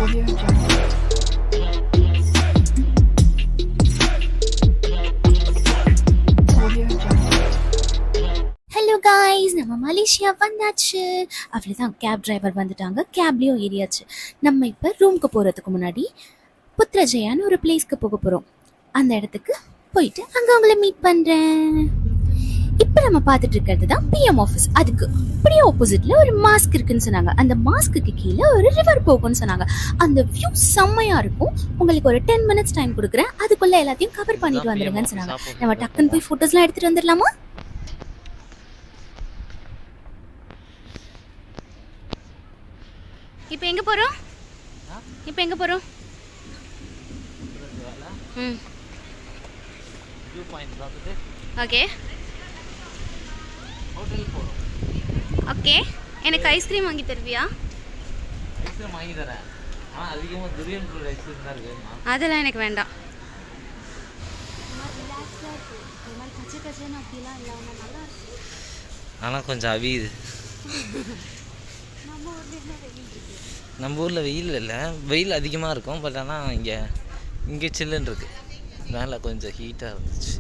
Audio Jungle. Audio Jungle. Hello guys, நம்ம Malaysia வந்தாச்சு. அவ்வளோதான், கேப் டிரைவர் வந்துட்டாங்க, கேப்லேயும் ஏறியாச்சு. நம்ம இப்போ ரூமுக்கு போகிறதுக்கு முன்னாடி புத்ரஜயான்னு ஒரு பிளேஸ்க்கு போக போகிறோம். அந்த இடத்துக்கு போயிட்டு அங்கே உங்களை மீட் பண்ணுறேன். இப்போ நம்ம பார்த்துட்டு இருக்கிறது தான் பிஎம் ஆஃபீஸ். அதுக்கு அப்படியே ஆப்போசிட்ல ஒரு மாஸ்க் இருக்குன்னு சொன்னாங்க. அந்த மாஸ்க்கு கீழே ஒரு ரிவர் போகும்னு சொன்னாங்க. அந்த வியூ செம்மையா இருக்கும். உங்களுக்கு ஒரு 10 மினிட்ஸ் டைம் கொடுக்குறேன், அதுக்குள்ள எல்லாத்தையும் கவர் பண்ணிட்டு வந்துருங்கன்னு சொன்னாங்க. நம்ம டக்குன்னு போய் ஃபோட்டோஸ்லாம் எடுத்துட்டு வந்துடலாமா? இப்போ எங்கே போகிறோம்? ஓகே ஓகே, எனக்கு ஐஸ்கிரீம் வாங்கி தருவியா? ஐஸ்கிரீம் வாங்கி தரேன். ஆனால் அதிகமாக துரியன் ஃப்ரூட் ஐஸ்கிரீம் தான் இருக்குமா? அதெல்லாம் எனக்கு வேண்டாம். ஆனால் கொஞ்சம் அவியுது. நம்ம ஊரில் வெயில் இல்லை, வெயில் அதிகமாக இருக்கும். பட் ஆனால் இங்கே சில்லுன்னு இருக்குது. மேலே கொஞ்சம் ஹீட்டாக இருந்துச்சு.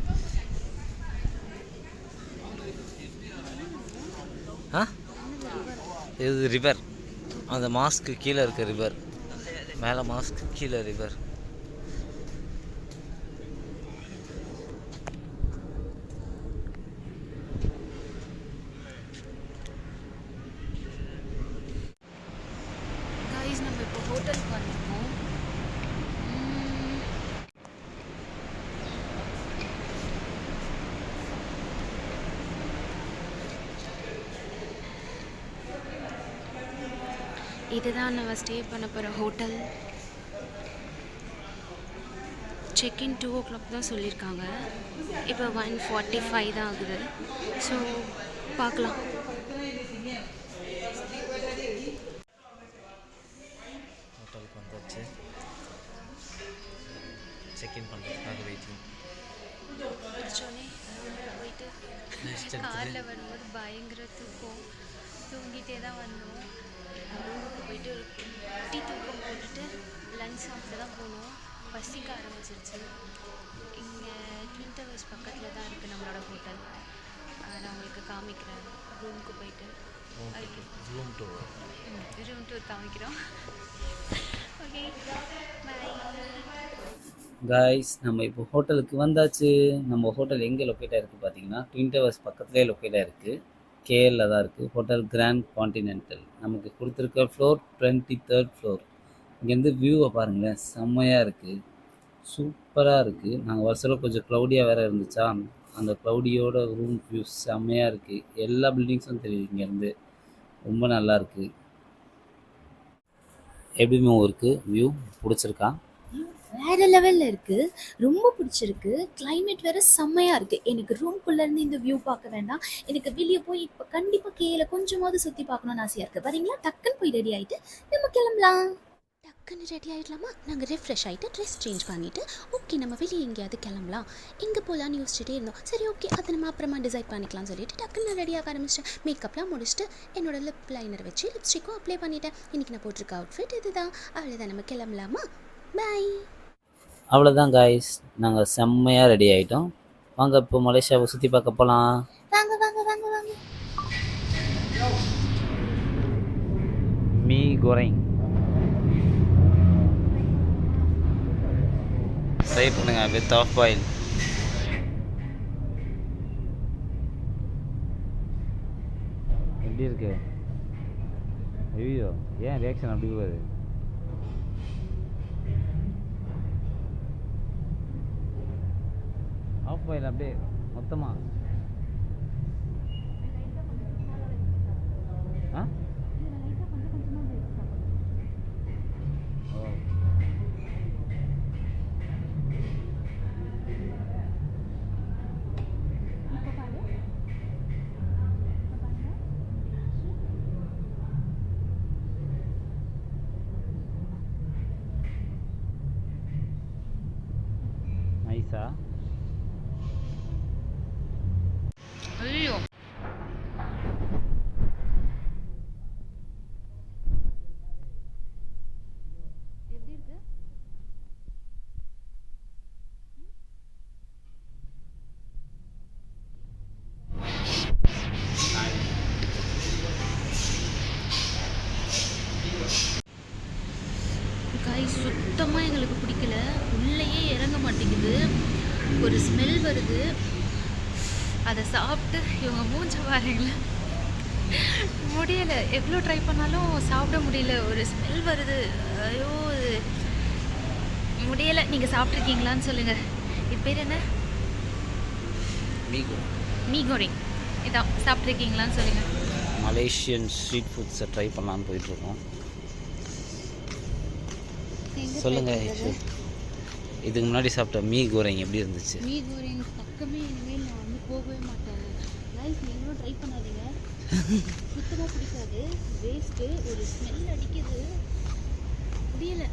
இது ரிவர், அந்த மாஸ்க்கு கீழே இருக்க ரிவர். மேலே மாஸ்க்கு கீழே ரிவர். காய்ஸ், நம்ம இப்போ ஹோட்டலுக்கு வந்திருக்கோம். இதுதான் நம்ம ஸ்டே பண்ண போகிற ஹோட்டல். செக்இன் 2 o'clock தான் சொல்லியிருக்காங்க. இப்போ 1:45 தான் ஆகுது. ஸோ பார்க்கலாம். ஹோட்டலுக்கு வந்தாச்சு. செக்இன் பண்ணுறதுக்காக வெயிட்டிங். போயிட்டு காரில் வரும்போது பயங்கர தூக்கம், தூங்கிட்டே தான் வந்தோம். ரூமுக்கு போயிட்டு ஒரு குட்டி தூக்கம் போட்டுட்டு லஞ்ச் சாப்பிட்டு தான் போனோம். பசிக்க ஆரம்பிச்சிருச்சு. இங்கே ட்வின் டவர்ஸ் பக்கத்தில் தான் இருக்குது நம்மளோட ஹோட்டல். நான் உங்களுக்கு காமிக்கிறேன். ரூமுக்கு போயிட்டு ரூம் டூர் காமிக்கிறோம். ஓகே, பாய். காய்ஸ், நம்ம இப்போ ஹோட்டலுக்கு வந்தாச்சு. நம்ம ஹோட்டல் எங்கே லொக்கேட்டாக இருக்குது பார்த்தீங்கன்னா, ட்வின் டவர்ஸ் பக்கத்துலேயே லொக்கேட்டாக இருக்குது. கேஎல்ல தான் இருக்குது. Hotel grand continental. நமக்கு கொடுத்துருக்க ஃப்ளோர் 23rd ஃப்ளோர். இங்கேருந்து வியூவை பாருங்களேன், செம்மையாக இருக்குது, சூப்பராக இருக்குது. நாங்கள் வருஷத்தில் கொஞ்சம் க்ளவுடியாக வேறு இருந்துச்சா, அந்த க்ளவுடியோட ரூம் வியூ செம்மையாக இருக்குது. எல்லா பில்டிங்ஸும் தெரியுது இங்கேருந்து. ரொம்ப நல்லா இருக்குது. எப்படியுமே இருக்குது வியூ பிடிச்சிருக்கா? வேறு லெவலில் இருக்குது, ரொம்ப பிடிச்சிருக்கு. கிளைமேட் வேறு செம்மையாக இருக்குது. எனக்கு ரூம்குள்ளேருந்து இந்த வியூ பார்க்க வேண்டாம், எனக்கு வெளியே போய் இப்போ கண்டிப்பாக கேல கொஞ்சமாவது சுற்றி பார்க்கணுன்னு ஆசையாக இருக்குது. வரீங்களா? டக்குன்னு போய் ரெடி ஆகிட்டு நம்ம கிளம்பலாம். டக்குன்னு ரெடி ஆகிடலாமா? நாங்கள் ரெஃப்ரெஷ் ஆகிட்டு ட்ரெஸ் சேஞ்ச் பண்ணிவிட்டு ஓகே நம்ம வெளியே எங்கேயாவது கிளம்பலாம், எங்கே போகலான்னு யோசிச்சுட்டே இருந்தோம். சரி ஓகே, அதை நம்ம அப்புறமா டிசைட் பண்ணிக்கலாம்னு சொல்லிட்டு டக்குன்னு நான் ரெடியாக ஆரம்பிச்சிட்டேன். மேக்கப்லாம் முடிச்சுட்டு என்னோடய லிப் லைனர் வச்சு லிப்ஸ்டிக்கும் அப்ளை பண்ணிட்டேன். இன்றைக்கி நான் போட்டிருக்க அவுட்ஃபிட் இதுதான். அவ்வளோதான், நம்ம கிளம்பலாமா? பாய். அவ்வளோதான் காய்ஸ், நாங்கள் செம்மையாக ரெடி ஆகிட்டோம். வாங்க இப்போ மலேசியாவை சுற்றி பார்க்க போகலாம். வாங்க வாங்க வாங்க வாங்க. மீ கோரைங் ட்ரை பண்ணுங்க வித் ஆஃப் பாயில். எப்படி இருக்கு? ஐயோ, ஏன் ரியாக்ஷன் அப்படி போகுது? ஆஃப் பாயில் அப்படியே மொத்தமாக. ஆ ஓ, நைஸா? ஐயோ, சுத்தமாக எங்களுக்கு பிடிக்கல. உள்ளேயே இறங்க மாட்டேங்குது. ஒரு ஸ்மெல் வருது. அதை சாப்பிட்டு இவங்க மூஞ்ச பாருங்கள, முடியலை. எவ்வளோ ட்ரை பண்ணாலும் சாப்பிட முடியல. ஒரு ஸ்மெல் வருது. ஐயோ முடியலை. நீங்கள் சாப்பிட்ருக்கீங்களான்னு சொல்லுங்கள். இது பேர் என்ன? மீ கோரிங். இதான் சாப்பிட்ருக்கீங்களான்னு சொல்லுங்கள். மலேசியன் ஸ்ட்ரீட் ஃபுட்ஸை ட்ரை பண்ணலான்னு போயிட்டுருக்கோம். சொல்லுங்கள், இதுக்கு முன்னாடி சாப்பிட்ட மீ கோரிங் எப்படி இருந்துச்சு? மீ கோரிங் பக்கமே இனிமேல் நான் வந்து போகவே மாட்டேன். லைஃப் நீங்களும் ட்ரை பண்ணாதீங்க. சுத்தமாக பிடிக்காது. வேஸ்ட்டு. ஒரு ஸ்மெல் அடிக்குது. முடியலை.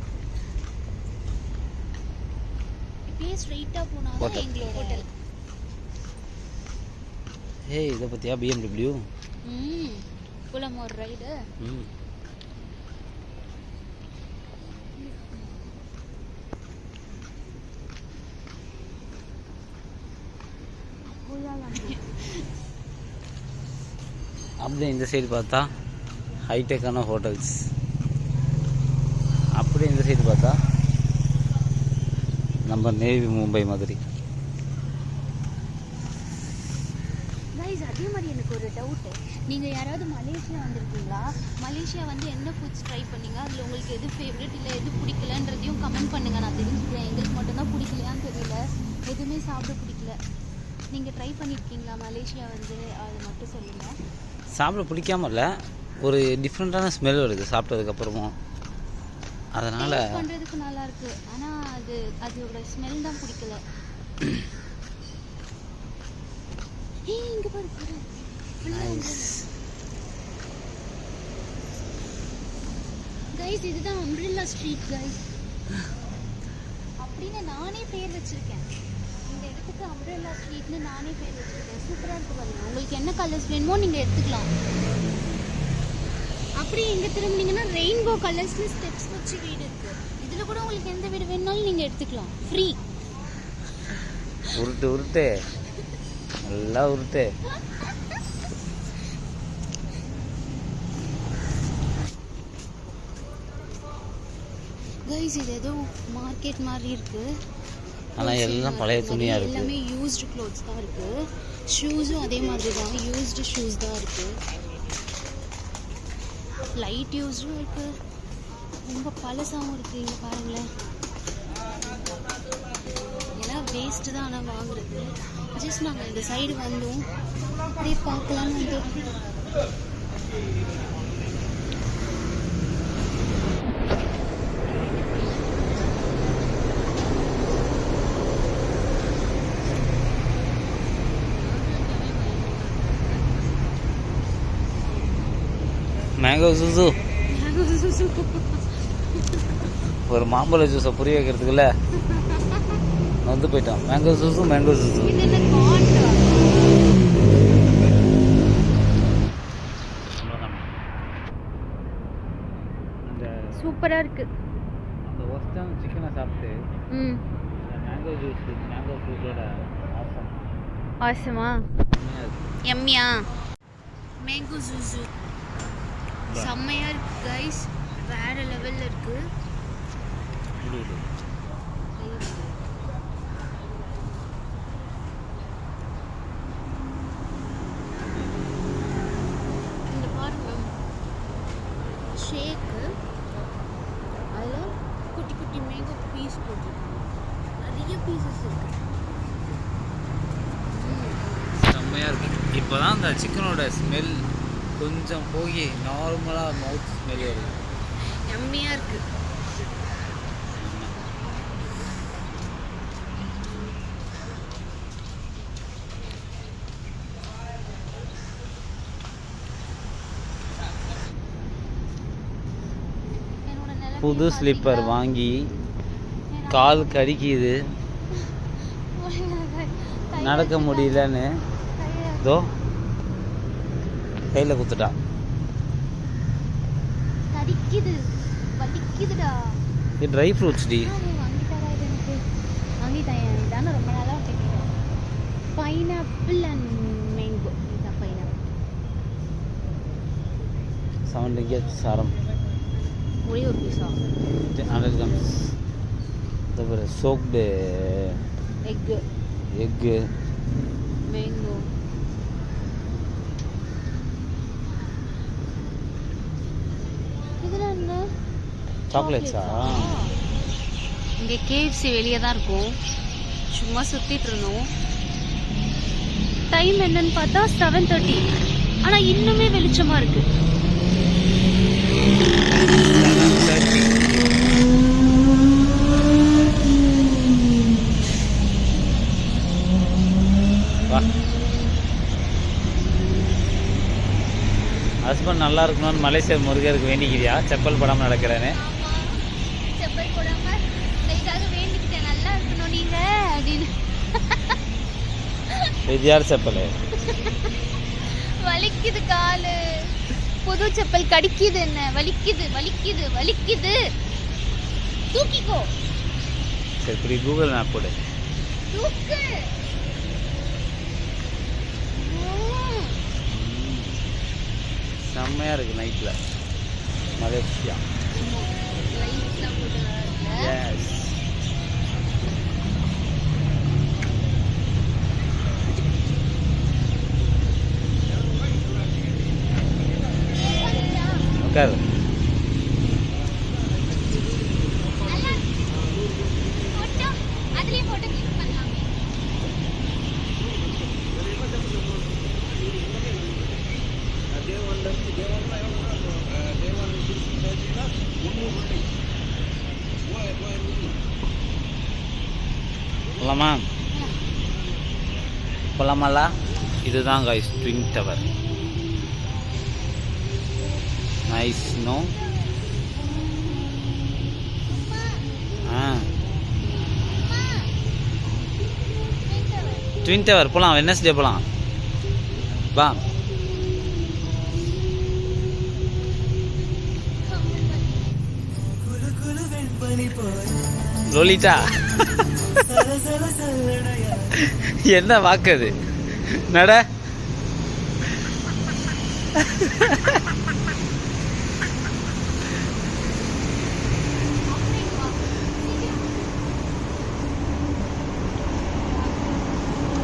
இப்படியே ஸ்ட்ரைட்டாக போனால் எங்களோட ஹோட்டல். ஏய், இதை பற்றியா BMW? போலாமா ஒரு ரைடு? அப்படியே இந்த சைடு பார்த்தா ஹைடெக்கான ஹோட்டல்ஸ், அப்படியே இந்த சைடு பார்த்தா நம்ம நேவி மும்பை மாதிரி. கைஸ், அதே மாதிரி எனக்கு ஒரு டவுட்டு. நீங்கள் யாராவது மலேசியா வந்திருக்கீங்களா? மலேசியா வந்து என்ன ஃபுட்ஸ் ட்ரை பண்ணீங்க? அதில் உங்களுக்கு எது ஃபேவரட் இல்லை எது பிடிக்கலன்றதையும் கமெண்ட் பண்ணுங்கள். நான் தெரிஞ்சுக்கிறேன். எங்களுக்கு மட்டும்தான் பிடிக்கலையான்னு தெரியல. எதுவுமே சாப்பிட பிடிக்கல. நீங்கள் ட்ரை பண்ணியிருக்கீங்களா மலேசியா வந்து? அதை மட்டும் சொல்லுங்கள். சாப்பிட பிடிக்காம இல்லை, ஒரு டிஃப்ரெண்ட்டான ஸ்மெல் வருது சாப்பிட்டதுக்கப்புறமும். அதனால் பண்ணுறதுக்கு நல்லாயிருக்கு. ஆனால் அதோட ஸ்மெல் தான் பிடிக்கல. இங்கே பாரு. கைஸ், இதுதான் அம்ப்ரெல்லா ஸ்ட்ரீட் கைஸ். அப்படின்னு நானே பேர் வச்சிருக்கேன். இந்த இடத்துக்கு அம்ப்ரெல்லா ஸ்ட்ரீட்னு நானே பேர் வச்சிருக்கேன். சூப்பராக இருக்கு பாருங்க. உங்களுக்கு என்ன கலர்ஸ் வேணுமோ நீங்கள் எடுத்துக்கலாம். அப்படி இங்கே திரும்பினீங்கன்னா ரெயின்போ கலர்ஸ்னு ஸ்டெப்ஸ் வச்சு வீடு இருக்கு. இதில் கூட உங்களுக்கு எந்த வீடு வேணுனாலும் நீங்கள் எடுத்துக்கலாம். ஃப்ரீ. உருட்டு நல்லா உருட்டு. கைஸ், இது ஏதோ மார்க்கெட் மாதிரி இருக்கு. ஆனால் எல்லாம் பழைய துணியாக இருக்குது. எல்லாமே யூஸ்டு க்ளோத்ஸ் தான் இருக்கு. ஷூஸும் அதே மாதிரி தான். யூஸ்டு ஷூஸ் தான் இருக்கு. லைட் யூஸ்டும் இருக்கு. ரொம்ப பழசாகவும் இருக்கு. இங்கே பாருங்களேன். ஏன்னா வேஸ்ட்டு தான். ஆனால் வாங்குறது ஜஸ்ட் நாங்கள் இந்த சைடு வந்தோம், அப்படியே பார்க்கலான்னு வந்து. மேங்கோ ஜூஸு, ஒரு மாம்பழ ஜூஸை புரிய வைக்கிறதுக்குள்ள வந்து போயிட்டோம். Mango juice. சூப்பராக இருக்கு. அந்த ஒஸ்டன் சிக்கனை சாப்பிட்டு மேங்கோ ஜூஸோட ஆசமா எம்மியா மேங்கோ ஜூஸு செம்மையாக இருக்கு கைஸ். வேறு லெவலில் இருக்கு. இந்த பாருங்க, ஷேக்கு. அதில் குட்டி குட்டி மேங்கோ பீஸ் போட்டிருக்காங்க. நிறைய பீசஸ் இருக்கு. செம்மையாக இருக்குது. இப்போ தான் அந்த சிக்கனோட ஸ்மெல் கொஞ்சம் போய் நார்மலாக மவுத் ஸ்மெல் வருது. எம்மியாக இருக்கு. புது ஸ்லிப்பர் வாங்கி கால் கடிக்குது, நடக்க முடியலன்னு இதோ கையில் குத்துட்டா. கடிக்குது, வலிக்குதுடா. இது ட்ரை ஃப்ரூட்ஸ் டி. வாங்கிட்டேன். இதான ரொம்ப நாளாக கேட்குறேன். Pineapple and mango. இதுதான் பைனாப்பிள். 7 ringgit சாரம். ஒரே ஒரு பீஸா? 100 grams. The soaked egg egg. Mango இதெல்லாம் என்ன சாக்லேட்ஸா? இங்கே கேஎஃப்சி வெளியே தான் இருக்கும். சும்மா சுற்றிட்டு இருந்தோம். டைம் என்னன்னு பார்த்தா 7:30. ஆனால் இன்னுமே வெளிச்சமாக இருக்கு. வா. ஹஸ்பண்ட் நல்லா இருக்கணும்னு மலேசியா முருகருக்கு வேண்டிக்கிறியா? செப்பல் படாமல் நடக்கிறேன்னு. செப்பல் போடாம இதுக்காக வேண்டிக்கிட்டேன், நல்லா இருக்கணும் நீங்க அப்படின்னு. இது யார் செப்பல்? வலிக்குது காலு. புது செப்பல் கடிக்குது. என்ன வலிக்குது வலிக்குது வலிக்குது. தூக்கிக்கோ. சரி, இப்படி கூகுள் மேப் போடு. தூக்கு. செம்மையாக இருக்குது நைட்டில் மலேசியா. எஸ். உட்காரு. போலாமா? போலாமாலா? இதுதான் guys twin tower. Nice no? Twin tower போகலாம். வெட்னஸ்டே போகலாம். வா. லோலிட்டா என்ன வாக்குது நட.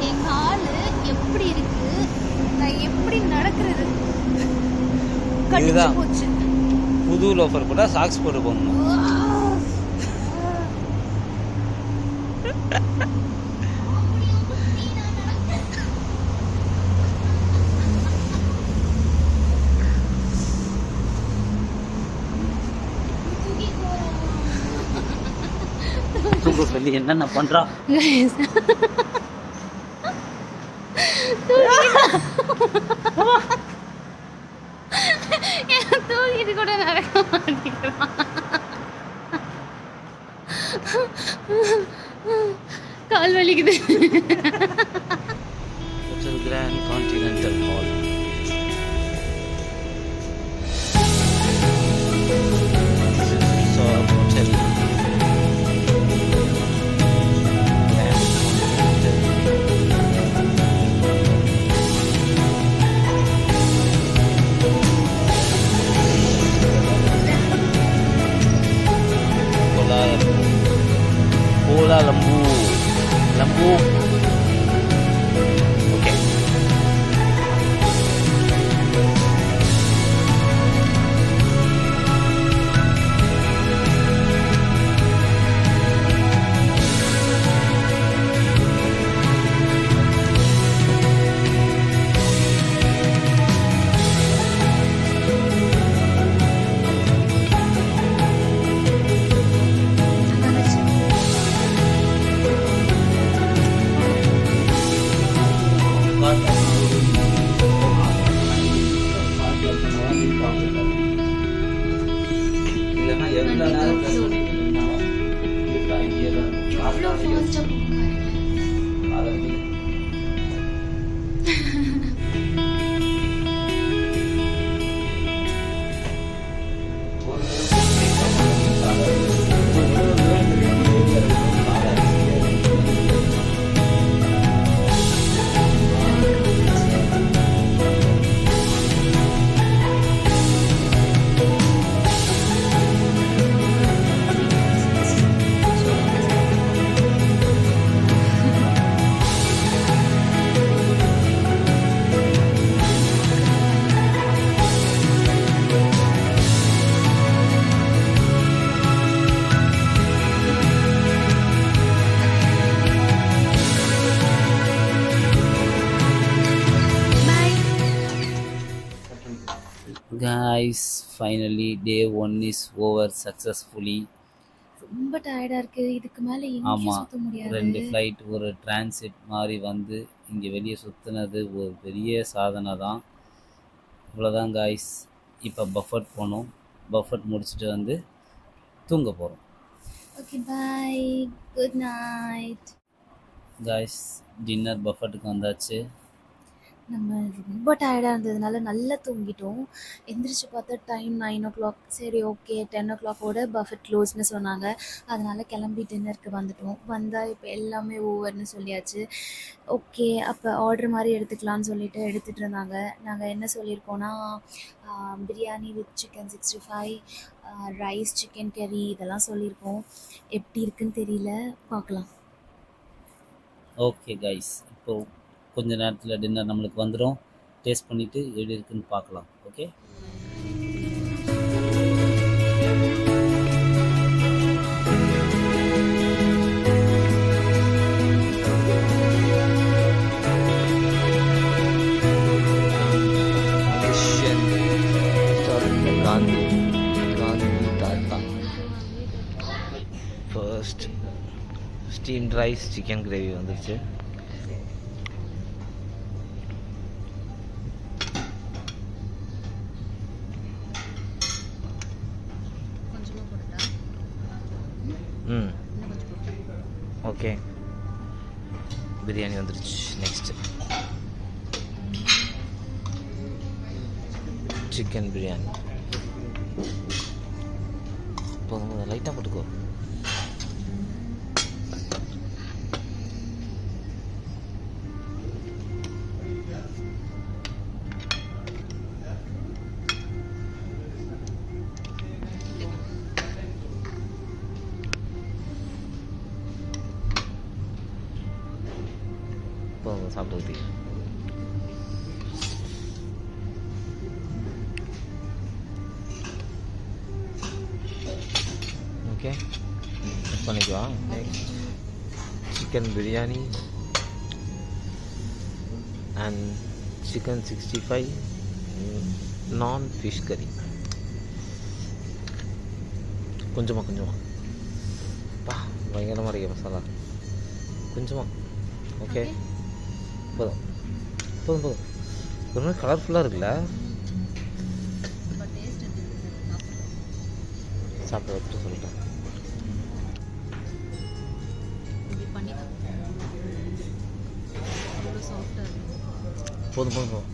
என் காலு எப்படி இருக்கு, நான் எப்படி நடக்கிறது கடிச்சு இதுதான். போச்சு. புது லோஃபர் கூட சாக்ஸ் போட்டு போகணும். சொல்லி என்னென்ன பண்றா? தூக்கிட்டு கூட நடக்க மாட்டேங்கிறான். கால் வலிக்குது. Hotel Grand Continental Hall. Resort Hotel. Grand Continental. Kuala Lembu. Lembu. Okay. இல்லைன்னா எவ்வளோ நேரம் பேசணும் idea guys, finally day 1 is over successfully. ரொம்ப டயர்டா இருக்கு. இதுக்கு மேல எங்கேயும் ஆமாம், சுத்த முடியாது. 2 ஃப்ளைட் ஒரு டிரான்சிட் மாதிரி வந்து இங்கே வெளியே சுற்றுனது ஒரு பெரிய சாதனை தான். இவ்வளோதான் காய்ஸ். இப்போ பஃபட் போனோம். பஃபட் முடிச்சுட்டு வந்து தூங்க போகிறோம். Okay bye. Good night. Guys, dinner பஃபட்டுக்கு வந்தாச்சு. நம்ம ரொம்ப டயர்டாக இருந்ததுனால நல்லா தூங்கிட்டோம். எந்திரிச்சு பார்த்தா டைம் 9 சரி ஓகே 10 பஃபெட் க்ளோஸ்னு சொன்னாங்க. அதனால் கிளம்பி டின்னருக்கு வந்துட்டோம். வந்தால் இப்போ எல்லாமே ஓவர்னு சொல்லியாச்சு. ஓகே அப்போ ஆர்டர் மாதிரி எடுத்துக்கலான்னு சொல்லிட்டு எடுத்துகிட்டு இருந்தாங்க. நாங்கள் என்ன சொல்லியிருக்கோன்னா biryani with chicken 65, rice, chicken கறி இதெல்லாம் சொல்லியிருக்கோம். எப்படி இருக்குன்னு தெரியல, பார்க்கலாம். ஓகே காய்ஸ், இப்போது கொஞ்ச நேரத்தில் டின்னர் நம்மளுக்கு வந்துடும். டேஸ்ட் பண்ணிவிட்டு எப்படி இருக்குன்னு பார்க்கலாம். Okay, first steamed rice chicken gravy வந்துருச்சு. ஓகே, பிரியாணி வந்துருச்சு. Next chicken biryani. போதும், லைட்டாக போட்டுக்கோ. போதும் சாப்பிட்டு. ஓகே, மிக்ஸ் பண்ணிக்குவா. சிக்கன் பிரியாணி அண்ட் சிக்கன் 65 நான் ஃபிஷ் கறி. கொஞ்சமாக பா, பயங்கரமாக இருக்க மசாலா. கொஞ்சமாக. ஓகே, போதும். ஒரு மாதிரி கலர்ஃபுல்லாக இருக்குல்ல. சாப்பிட வச்சுட்டு சொல்லிட்டேன். போதும்.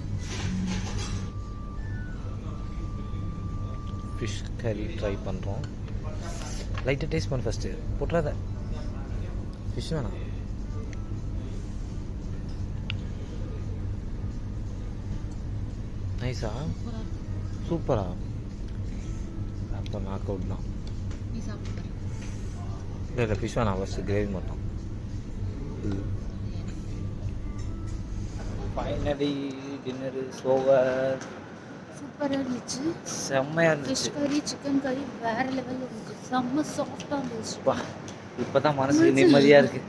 ஃபிஷ் கறி ட்ரை பண்ணுறோம். லைட்டாக டேஸ்ட் பண்ணு ஃபஸ்ட்டு. போட்டுறாத, ஃபிஷ் வேணாம். நைஸா? சூப்பரா? அப்போ நாக் அவுட் தான். இல்லை ஃபிஷ் வேணாம், ஃபஸ்ட்டு கிரேவி மட்டும். Finally dinner is over. சூப்பராக இருந்துச்சு. செம்மையாக இருந்துச்சு. ஃபிஷ் கறி, சிக்கன் கறி வேறு லெவலில் இருந்துச்சு. செம்ம சாஃப்டாக இருந்துச்சு. இப்போ தான் மனசுக்கு நிம்மதியாக இருக்குது.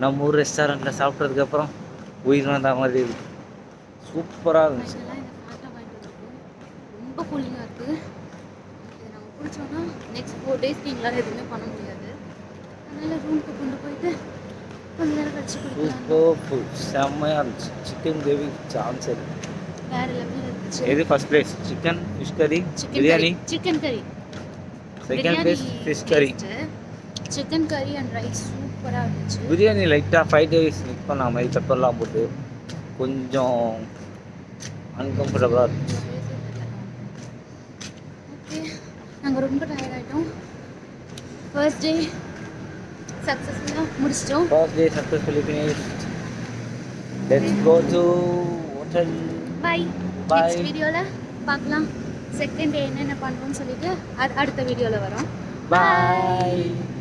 நம்ம ஊர் ரெஸ்டாரண்ட்டில் சாப்பிட்டதுக்கப்புறம் உயிர் வந்த மாதிரி இருக்குது. சூப்பராக இருந்துச்சு. ரொம்ப கூலிங்காக இருக்குது. இதை நம்ம குடித்தோன்னா நெக்ஸ்ட் 4 டேஸ்க்கு எங்களால் எதுவுமே பண்ண முடியாது. அதனால் ரூமுக்கு கொண்டு போயிட்டு கொஞ்ச நேரம் கழிச்சு குடிக்கலாம். சூப்பர், செம்மையாக இருந்துச்சு. சிக்கன் கிரேவி சான்ஸ் இருக்கு, வேறு லெவலில் இருந்துச்சு. எது ஃபர்ஸ்ட் பிளேஸ்? சிக்கன் ஃபிஷ் கறி, பிரியாணி. சிக்கன் கறி செகண்ட் பிளேஸ் ஃபிஷ் கறி. சிக்கன் கறி அண்ட் ரைஸ் சூப்பராக இருந்துச்சு. பிரியாணி லைட்டாக ஃப்ரைட் ரைஸ் மிக்ஸ் பண்ண மாதிரி பெப்பர்லாம் போட்டு கொஞ்சம் அன்கம்ஃபர்டபுளாக இருந்துச்சு. ஓகே, நாங்கள் ரொம்ப டயர்ட் ஆகிட்டோம். ஃபர்ஸ்ட் டே சக்ஸஸ்ஃபுல்லாக முடிச்சிட்டோம். First day successfully finished. Let's go to hotel. Bye. Next வீடியோவில் பார்க்கலாம். செகண்ட் டே என்னென்ன பண்ணுறோம்னு சொல்லிட்டு அடுத்த வீடியோவில் வரோம். Bye.